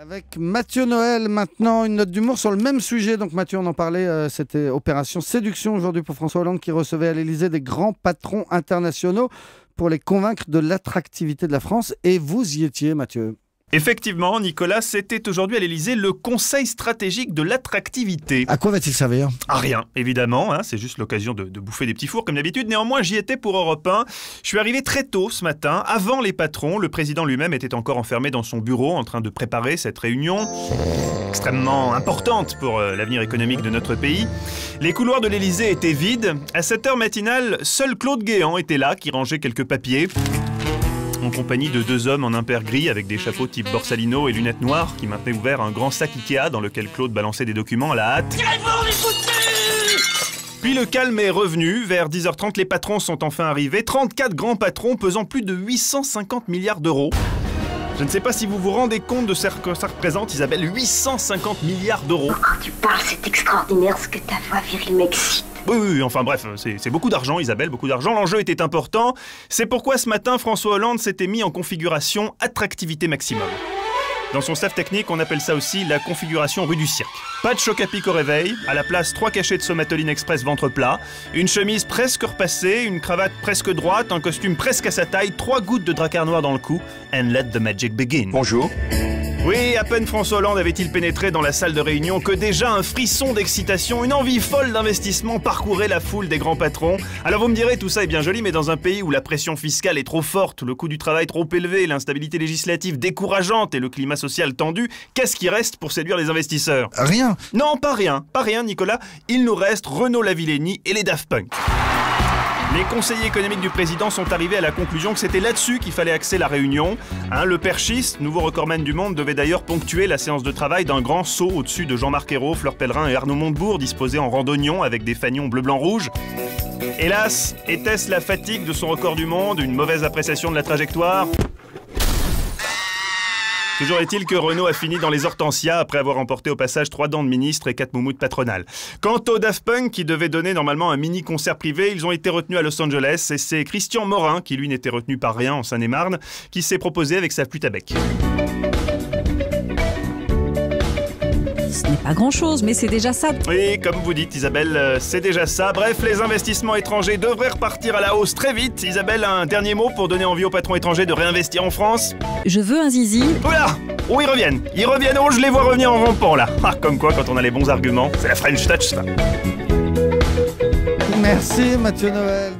Avec Mathieu Noël, maintenant une note d'humour sur le même sujet. Donc Mathieu, on en parlait, c'était Opération Séduction aujourd'hui pour François Hollande qui recevait à l'Élysée des grands patrons internationaux pour les convaincre de l'attractivité de la France. Et vous y étiez, Mathieu. Effectivement, Nicolas, c'était aujourd'hui à l'Élysée le Conseil stratégique de l'attractivité. À quoi va-t-il servir? À rien, évidemment, c'est juste l'occasion de bouffer des petits fours comme d'habitude. Néanmoins, j'y étais pour Europe 1. Je suis arrivé très tôt ce matin, avant les patrons. Le président lui-même était encore enfermé dans son bureau en train de préparer cette réunion extrêmement importante pour l'avenir économique de notre pays. Les couloirs de l'Élysée étaient vides. À 7h matinale, seul Claude Guéant était là, qui rangeait quelques papiers, en compagnie de deux hommes en impair gris avec des chapeaux type Borsalino et lunettes noires qui maintenaient ouvert un grand sac Ikea dans lequel Claude balançait des documents à la hâte. Puis le calme est revenu. Vers 10h30, les patrons sont enfin arrivés. 34 grands patrons pesant plus de 850 milliards d'euros. Je ne sais pas si vous vous rendez compte de ce que ça représente, Isabelle, 850 milliards d'euros. Quand tu parles, c'est extraordinaire ce que ta voix virile m'excite. Oui, enfin bref, c'est beaucoup d'argent, Isabelle, beaucoup d'argent. L'enjeu était important. C'est pourquoi ce matin, François Hollande s'était mis en configuration attractivité maximum. Dans son staff technique, on appelle ça aussi la configuration rue du cirque. Pas de choc à pic au réveil, à la place 3 cachets de Somatoline Express ventre plat, une chemise presque repassée, une cravate presque droite, un costume presque à sa taille, 3 gouttes de dracar noir dans le cou, and let the magic begin. Bonjour. Oui, à peine François Hollande avait-il pénétré dans la salle de réunion que déjà un frisson d'excitation, une envie folle d'investissement parcourait la foule des grands patrons. Alors vous me direz, tout ça est bien joli, mais dans un pays où la pression fiscale est trop forte, le coût du travail trop élevé, l'instabilité législative décourageante et le climat social tendu, qu'est-ce qui reste pour séduire les investisseurs? Rien. Non, pas rien, Nicolas. Il nous reste Renaud Lavillenie et les Daft Punk. Les conseillers économiques du président sont arrivés à la conclusion que c'était là-dessus qu'il fallait axer la réunion. Le perchiste, nouveau recordman du monde, devait d'ailleurs ponctuer la séance de travail d'un grand saut au-dessus de Jean-Marc Ayrault, Fleur Pellerin et Arnaud Montebourg, disposés en randonnion avec des fanions bleu-blanc-rouge. Hélas, était-ce la fatigue de son record du monde, une mauvaise appréciation de la trajectoire? Toujours est-il que Renaud a fini dans les hortensias après avoir emporté au passage 3 dents de ministre et 4 moumoutes patronales. Quant aux Daft Punk, qui devaient donner normalement un mini-concert privé, ils ont été retenus à Los Angeles et c'est Christian Morin, qui lui n'était retenu par rien en Seine-et-Marne, qui s'est proposé avec sa flûte à bec. Ce n'est pas grand-chose, mais c'est déjà ça. Oui, comme vous dites, Isabelle, c'est déjà ça. Bref, les investissements étrangers devraient repartir à la hausse très vite. Isabelle, un dernier mot pour donner envie aux patrons étrangers de réinvestir en France? Je veux un zizi. Oula! Oh, ils reviennent, oh, je les vois revenir en rampant, là. Comme quoi, quand on a les bons arguments, c'est la French Touch, ça. Merci Mathieu Noël.